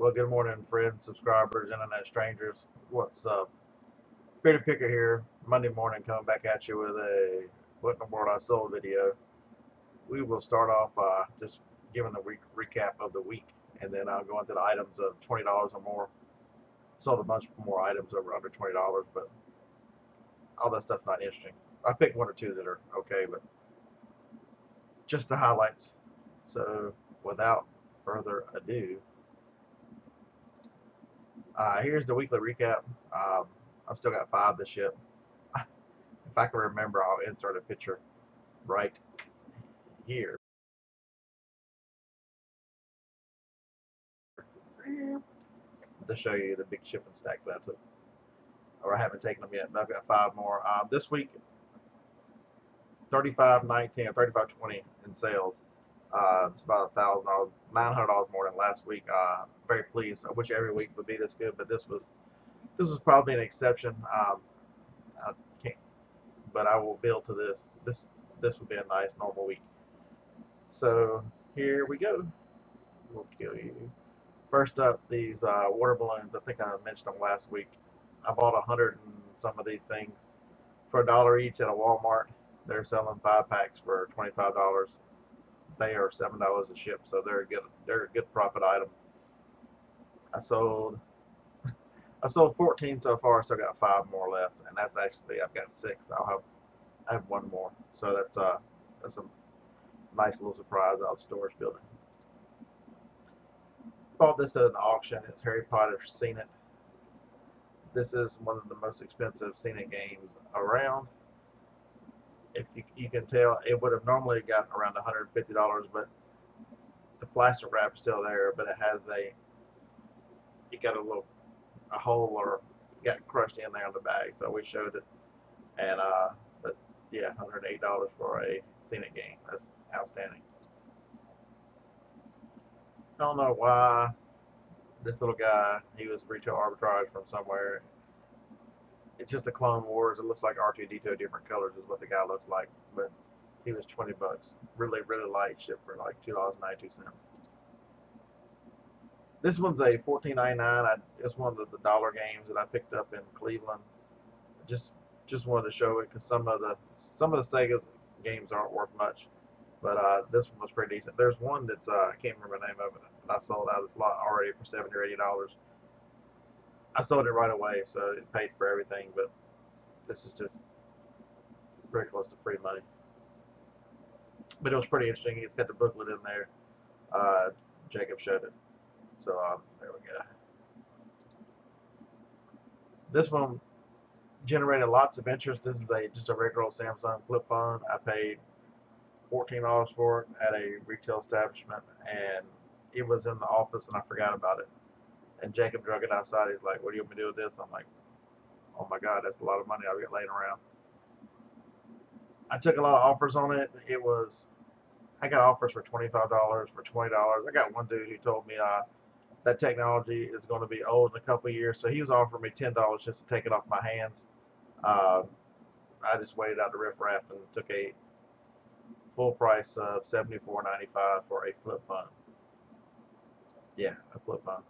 Well, good morning, friends, subscribers, internet strangers. What's up? Bearded Picker here. Monday morning, coming back at you with a "What in the World I Sold" video. We will start off just giving a recap of the week, and then I'll go into the items of $20 or more. Sold a bunch more items over under $20, but all that stuff's not interesting. I picked one or two that are okay, but just the highlights. So, without further ado, here's the weekly recap. I've still got 5 to ship. If I can remember, I'll insert a picture right here to show you the big shipping stack that I took. Or I haven't taken them yet, but I've got 5 more. This week, 35.19 or 35.20 in sales. It's about $1,000, $900 more than last week. Very pleased. I wish every week would be this good, but this was probably an exception. I can't, but I will build to this. This will be a nice normal week. So here we go. We'll kill you. First up, these water balloons. I think I mentioned them last week. I bought 100 and some of these things for $1 each at a Walmart. They're selling 5 packs for $25. They are $7 a ship, so they're a good profit item. I sold I sold 14 so far, so I got 5 more left, and that's actually I've got 6. I have one more, so that's a nice little surprise out of the storage building. Bought this at an auction. It's Harry Potter Seen It. This is one of the most expensive Seen It games around. If you can tell, it would have normally gotten around $150, but the plastic wrap is still there, but it got a hole or got crushed in there on the bag, so we showed it, and but yeah, $108 for a Seen It game. That's outstanding. I don't know why this little guy, he was retail arbitrage from somewhere. It's just a Clone Wars. It looks like R2D2 different colors is what the guy looks like, but he was $20. Really, really light, shipped for like $2.92. This one's a $14.99. It's one of the dollar games that I picked up in Cleveland. Just just wanted to show it because some of the Sega's games aren't worth much, but this one was pretty decent. There's one that's I can't remember the name of it that I sold out of this lot already for $70 or $80. I sold it right away, so it paid for everything. But this is just very close to free money. But it was pretty interesting. It's got the booklet in there. Uh, Jacob showed it. So there we go. This one generated lots of interest. This is just a regular old Samsung flip phone. I paid $14 for it at a retail establishment, and it was in the office, and I forgot about it. And Jacob drug it outside. He's like, "What do you want me to do with this?" I'm like, "Oh my God, that's a lot of money I'll get laying around." I took a lot of offers on it. I got offers for $25, for $20. I got one dude who told me that technology is going to be old in a couple of years, so he was offering me $10 just to take it off my hands. Uh, I just waited out the riffraff and took a full price of $74.95 for a flip phone. Yeah, a flip phone.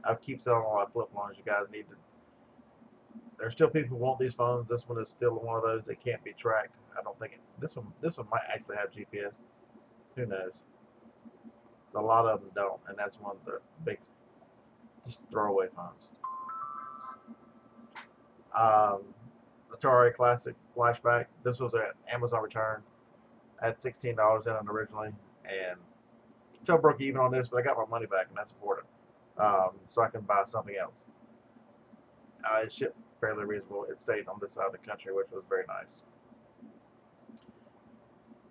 I keep selling a lot of flip phones. You guys need to. There's still people who want these phones. This one is still one of those that can't be tracked. I don't think this one might actually have GPS. Who knows? A lot of them don't, and that's one of the big just throwaway phones. Um, Atari Classic Flashback. This was at Amazon return. I had $16 in it originally, and so I broke even on this, but I got my money back, and that's important. So I can buy something else. It shipped fairly reasonable. It stayed on this side of the country, which was very nice.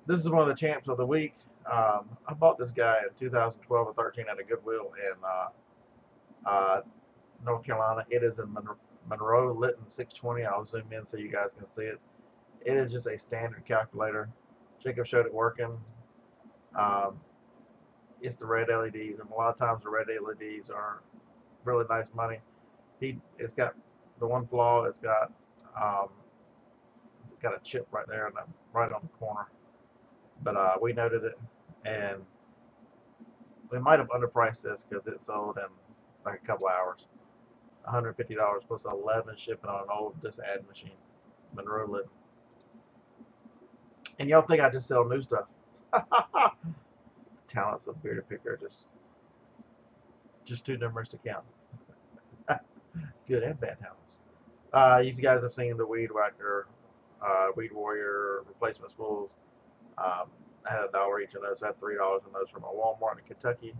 This is one of the champs of the week. I bought this guy in 2012 or 13 at a Goodwill in North Carolina. It is a Monroe Litton 620. I'll zoom in so you guys can see it. It is just a standard calculator. Jacob showed it working. Um, it's the red LEDs, and a lot of times the red LEDs are really nice money. It's got the one flaw. Um, it's got a chip right there, right on the corner. But we noted it, and we might have underpriced this because it sold in like a couple hours. $150 plus 11 shipping on an old just ad machine, Monroe Litton. And y'all think I just sell new stuff? Talents of bearded picker just too numerous to count. Good and bad talents. If you guys have seen the Weed Whacker, Weed Warrior replacement spools, I had $1 each of those. I had $3 in those from a Walmart in Kentucky.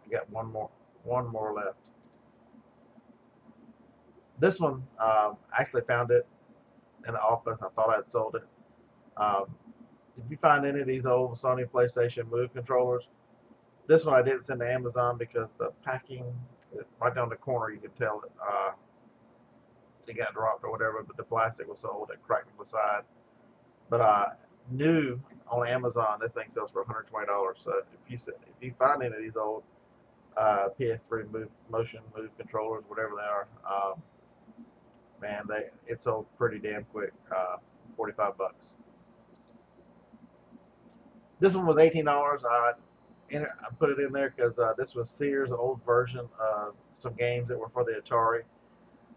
I got one more left. This one, I actually found it in the office. I thought I'd sold it. Um, if you find any of these old Sony PlayStation Move controllers, this one I didn't send to Amazon because the packing, right down the corner, you can tell it got dropped or whatever, but the plastic was so old it cracked on the side. But new on Amazon, this thing sells for $120. So if you find any of these old PS3 motion move controllers, whatever they are, man, it sold pretty damn quick. 45 bucks. This one was $18. I put it in there because this was Sears' old version of some games that were for the Atari,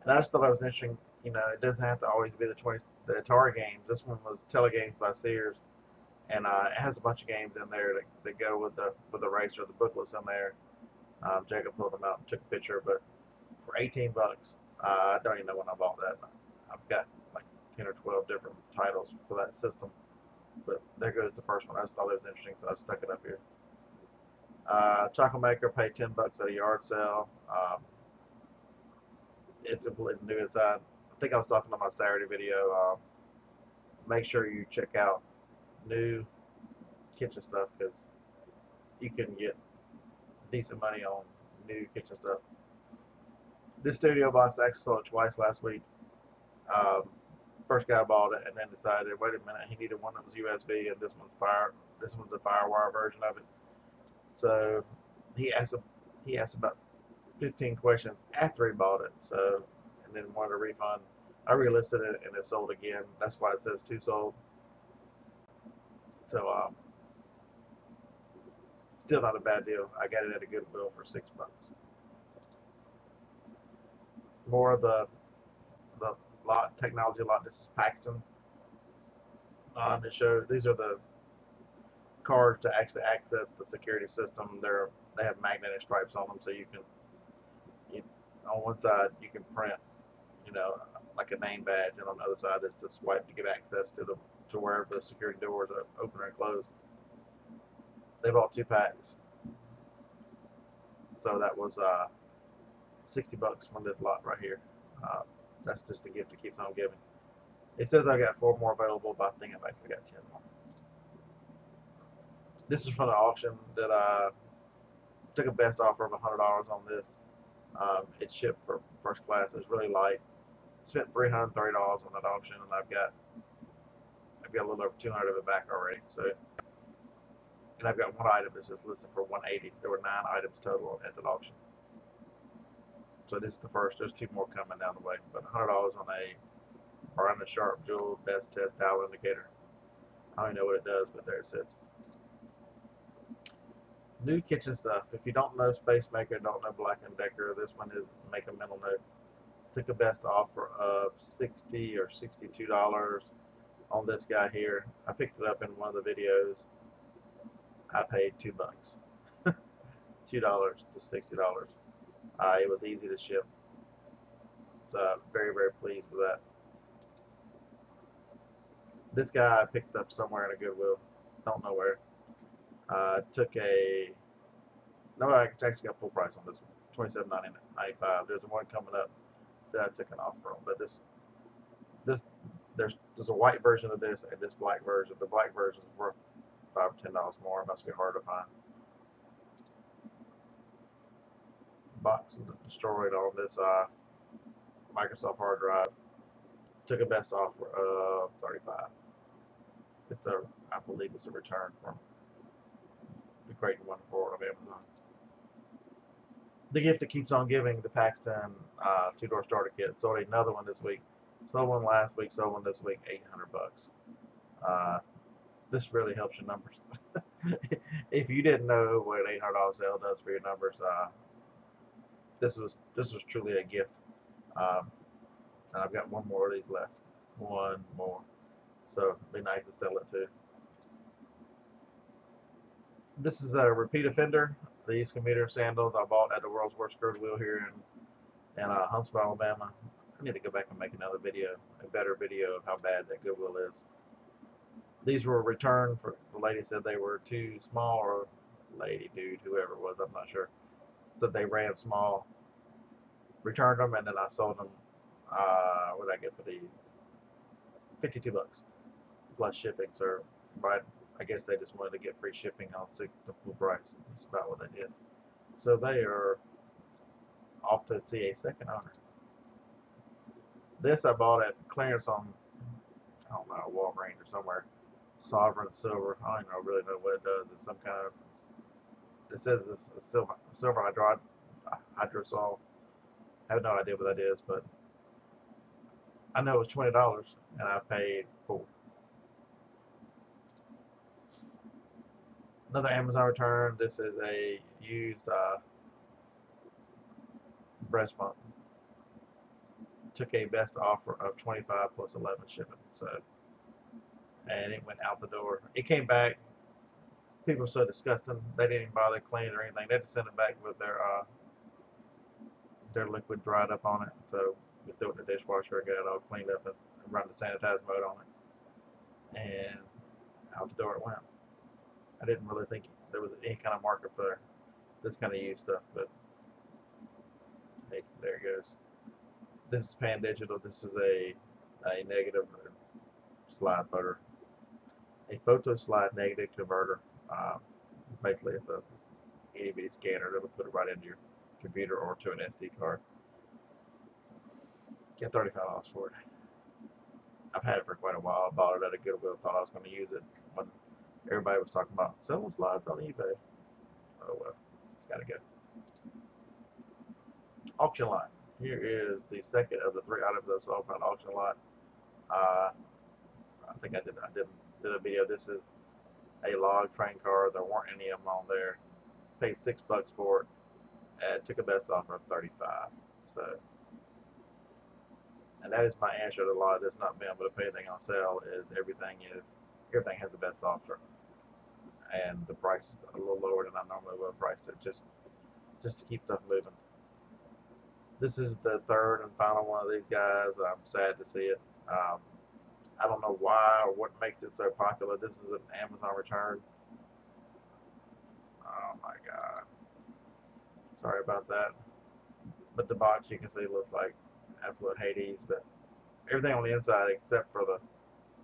and I just thought it was interesting. You know, it doesn't have to always be the Atari games. This one was Telegames by Sears, and it has a bunch of games in there that go with the racer. The booklets in there. Jacob pulled them out and took a picture, but for 18 bucks, I don't even know when I bought that. I've got like 10 or 12 different titles for that system, but there goes the first one. I just thought it was interesting, so I stuck it up here. Chocolate maker paid 10 bucks at a yard sale. It's completely new inside. I think I was talking on my Saturday video. Make sure you check out new kitchen stuff because you can get decent money on new kitchen stuff. This studio box actually sold it twice last week. Um, First guy bought it and then decided, wait a minute, he needed one that was USB, and this one's a FireWire version of it. So he asked about 15 questions after he bought it. So and then wanted a refund. I relisted it and it sold again. That's why it says two sold. So still not a bad deal. I got it at a Goodwill for $6. More of the technology lot. This is Paxton. It shows these are the cards to actually access the security system. They have magnetic stripes on them, so on one side you can print, you know, like a name badge, and on the other side is to swipe to give access to wherever the security doors are open or closed. They bought 2 packs, so that was $60 from this lot right here. That's just a gift that keeps on giving. It says I got 4 more available, but I think I've actually got 10 more. This is from the auction that I took a best offer of $100 on this. It's shipped for first class. It's really light. Spent $330 on that auction, and I've got a little over 200 of it back already. So, and I've got one item that's just listed for $180. There were 9 items total at that auction. So this is the first. There's 2 more coming down the way. But $100 on a Brandon Sharp Jewel Best Test Dial Indicator. I don't even know what it does, but there it sits. New kitchen stuff. If you don't know Space Maker, don't know Black & Decker, this one is make a mental note. Took a best offer of $60 or $62 on this guy here. I picked it up in one of the videos. I paid $2. $2 to $60. It was easy to ship. So very, very pleased with that. This guy I picked up somewhere in a Goodwill. Don't know where. No, I actually got full price on this one. $27.95. There's one coming up that I took an offer on. But there's a white version of this and this black version. The black version is worth $5 or $10 more. It must be hard to find. Box destroyed on this Microsoft hard drive. Took a best offer of $35. I believe it's a return from the Great and Wonderful World of Amazon. The gift that keeps on giving, the Paxton 2-door starter kit. Sold another one this week. Sold one last week. Sold one this week. $800. This really helps your numbers. If you didn't know what an $800 sale does for your numbers, this was truly a gift. Um, and I've got one more of these left. One more. So it'd be nice to sell it too. This is a repeat offender. These commuter sandals I bought at the World's Worst Screwed Wheel here in Huntsville, Alabama. I need to go back and make another video, a better video of how bad that Goodwill is. These were returned for, the lady said they were too small, or lady, dude, whoever it was, I'm not sure. Said they ran small. Returned them, and then I sold them. What did I get for these? $52 plus shipping. So, but I guess they just wanted to get free shipping on the full price. That's about what they did. So they are off to see a second owner. This I bought at clearance on, I don't know, Walgreens or somewhere. Sovereign silver. I don't even really know what it does. It's some kind of. It says it's a silver hydrosol. I have no idea what that is, but I know it was $20, and I paid $4. Another Amazon return. This is a used breast pump. Took a best offer of 25 plus 11 shipping. So, and it went out the door. It came back. People were so disgusting. They didn't even bother cleaning or anything. They just sent it back with their liquid dried up on it. So we threw it in the dishwasher and got it all cleaned up and run the sanitize mode on it. And out the door it went. I didn't really think there was any kind of market for this kind of used stuff, but hey, there it goes. This is Pan Digital. This is a negative slide photo. A photo slide negative converter. Basically, it's a itty bitty scanner that'll put it right into your computer or to an SD card. Get $35 for it. I've had it for quite a while. I bought it at a Goodwill. Thought I was going to use it when everybody was talking about selling slides on eBay. Oh well, it's got to go. Auction lot. Here is the second of the 3 items I sold from an auction lot. I think I did a video. This is a log train car. There weren't any of them on there. Paid $6 for it. And took a best offer of 35. So, and that is my answer to a lot of this not being able to pay anything on sale. Is everything has the best offer, and the price is a little lower than I normally would price it just to keep stuff moving. This is the third and final one of these guys. I'm sad to see it. I don't know why or what makes it so popular. This is an Amazon return. Oh my god. Sorry about that. But the box you can see looks like absolute Hades, but everything on the inside except for the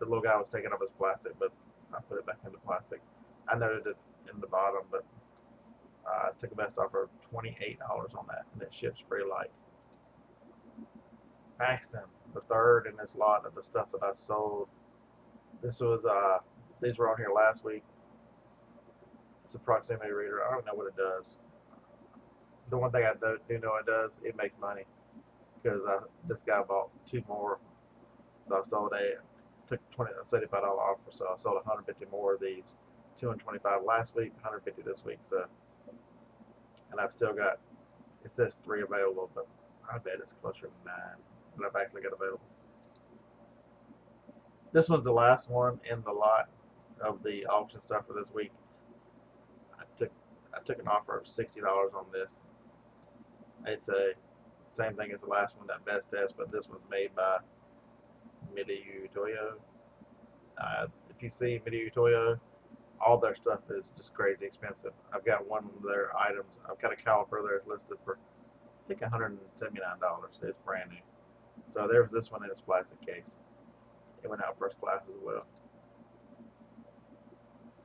little guy was taking off his plastic, but I put it back into plastic. I noted it in the bottom, but I took a best offer of $28 on that, and it ships pretty light. Maxim, the third in this lot of the stuff that I sold. This was these were on here last week. It's a proximity reader. I don't know what it does. The one thing I do know it does, it makes money, because this guy bought 2 more, so I sold took a $75 offer, so I sold 150 more of these. 225 last week, 150 this week. So, and I've still got, it says 3 available, but I bet it's closer to 9 that I've actually got available. This one's the last one in the lot of the auction stuff for this week. I took an offer of $60 on this. It's a same thing as the last one, that best test, but this was made by Meridianville. If you see Meridianville, all their stuff is just crazy expensive. I've got one of their items. I've got a caliper there listed for I think $179. It's brand new. So there's this one in its plastic case. It went out first class as well.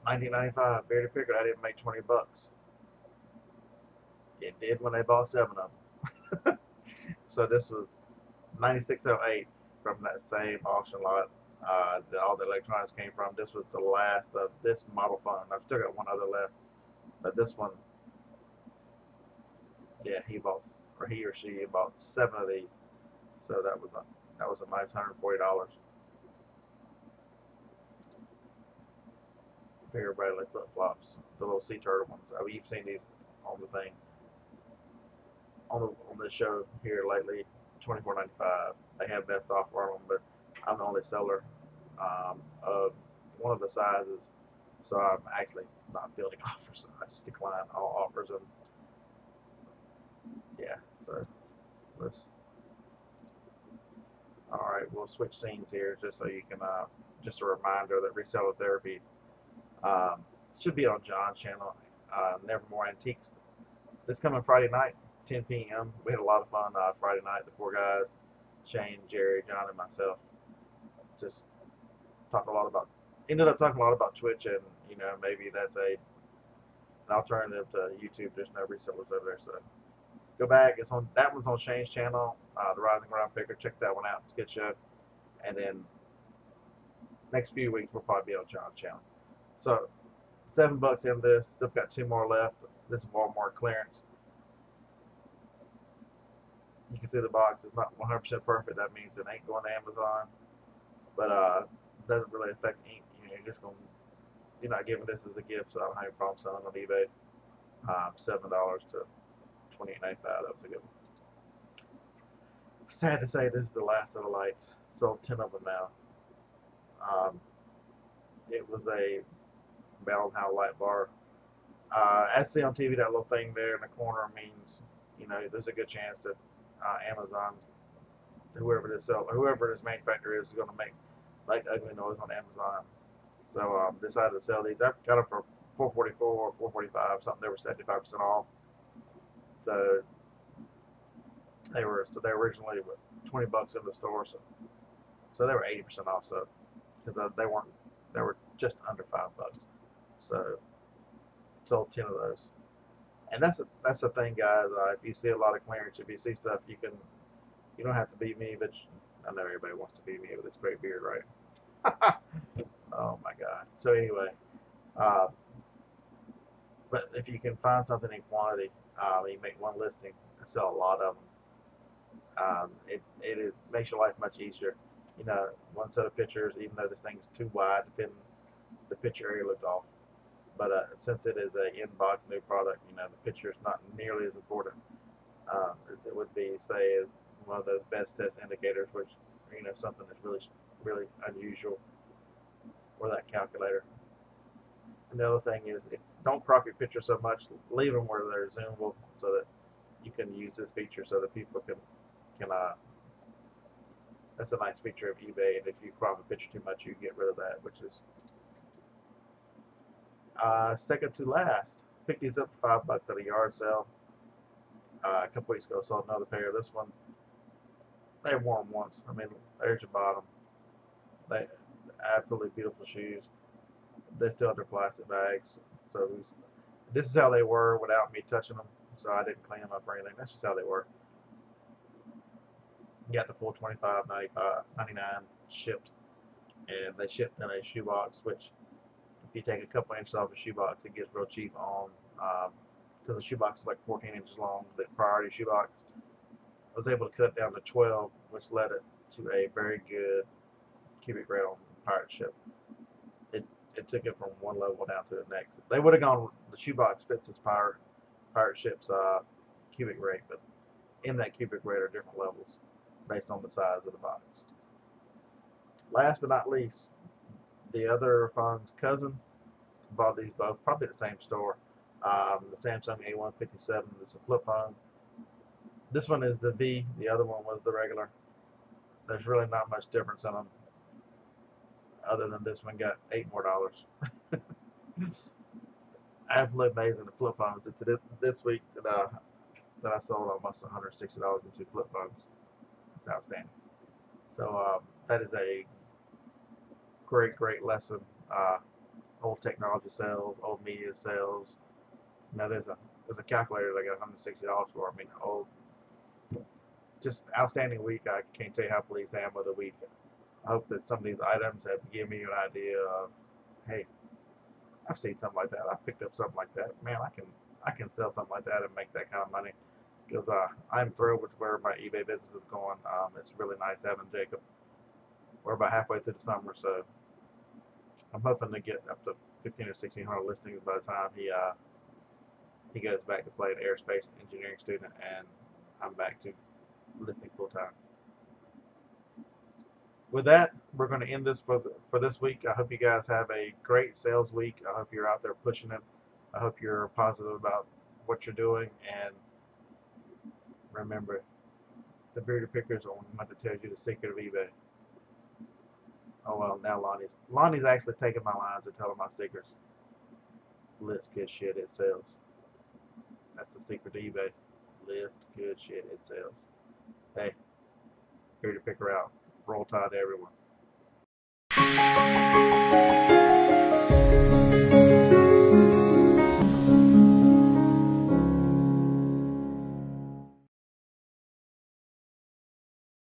$19.95. Beardy Picker. I didn't make $20. It did when they bought 7 of them. So this was $96.08 from that same auction lot that all the electronics came from. This was the last of this model phone. I've still got one other left, but this one, yeah, he or she bought 7 of these. So that was a nice $140. Fair Bradley flip flops, the little sea turtle ones. I mean, you've seen these on the thing. on the show here lately, $24.95. They have best offer on them, but I'm the only seller of one of the sizes, so I'm actually not fielding offers. I just decline all offers, and yeah. So let's. All right, we'll switch scenes here just so you can. Just a reminder that reseller therapy um, should be on John's channel. Nevermore Antiques. This coming Friday night, 10 p.m. We had a lot of fun Friday night. The four guys, Shane, Jerry, John, and myself, just ended up talking a lot about Twitch, and maybe that's an alternative to YouTube. There's no resellers over there, so go back. That one's on Shane's channel, the Rising Ground Picker. Check that one out. It's a good show. And then next few weeks we'll probably be on John's channel. So $7 in this. Still got two more left. This is Walmart clearance. You can see the box is not 100% perfect. That means it ain't going to Amazon, but doesn't really affect ink. You're not giving this as a gift, so I don't have any problem selling on eBay. $7 to $28.95. That was a good one. Sad to say, this is the last of the lights. Sold 10 of them now. It was a Battle House light bar. As see on TV, that little thing there in the corner means there's a good chance that Amazon, whoever this manufacturer is going to make ugly noise on Amazon. So decided to sell these. I got them for $4.44 or $4.45, something. They were 75% off. So they were originally $20 in the store. So they were 80% off. So because they were just under $5. So sold 10 of those. And that's the thing, guys. If you see a lot of clearance, if you see stuff, you don't have to be me, but I know everybody wants to be me with this great beard, right? Oh my God. So anyway, uh, but if you can find something in quantity, you make one listing and sell a lot of them. It makes your life much easier. One set of pictures, even though this thing is too wide to fit in the picture area, looked off. But since it is an in-box new product, the picture is not nearly as important as it would be, say, as one of those best test indicators, which something that's really, really unusual, or that calculator. And the other thing is, don't crop your picture so much. Leave them where they're zoomable, so that you can use this feature, so that people can. That's a nice feature of eBay. And if you crop a picture too much, you get rid of that, which is second to last. Picked these up for $5 at a yard sale. A couple weeks ago, sold another pair. This one, they wore them once. I mean, there's your bottom. They absolutely beautiful shoes. They're still under plastic bags. So this is how they were without me touching them. So I didn't clean them up or anything. That's just how they were. You got the full $25.99 shipped, and they shipped in a shoebox. Which, if you take a couple inches off a shoebox, it gets real cheap on. Because the shoebox is like 14 inches long, the priority shoebox. I was able to cut it down to 12, which led it to a very good cubic rate on pirate ship. It took it from one level down to the next. They would have gone. The shoebox fits this pirate ship's cubic rate, but in that cubic rate are different levels based on the size of the box. Last but not least, the other phone's cousin bought these both, probably at the same store. The Samsung A157. It's a flip phone. This one is the V. The other one was the regular. There's really not much difference in them, other than this one got $8 more. Absolutely amazing, the flip phones. This week that I sold almost $160 in two flip phones. It's outstanding. So that is a great lesson. Old technology sales, old media sales. Now there's a calculator that I got $160 for. I mean, just outstanding week. I can't tell you how pleased I am with the week. I hope that some of these items have given you an idea of, hey, I've seen something like that. I've picked up something like that. Man, I can sell something like that and make that kind of money. Because I'm thrilled with where my eBay business is going. It's really nice having Jacob. We're about halfway through the summer, so I'm hoping to get up to 1,500 or 1,600 listings by the time he goes back to play an aerospace engineering student and I'm back to listing full time. With that, we're going to end this for this week. I hope you guys have a great sales week. I hope you're out there pushing it. I hope you're positive about what you're doing. And remember, the bearded picker is the one that tells you the secret of eBay. Oh well, now Lonnie's actually taking my lines and telling my secrets. List good shit, it sells. That's the secret to eBay. List good shit, it sells. Hey, bearded picker out. Roll Tide to everyone.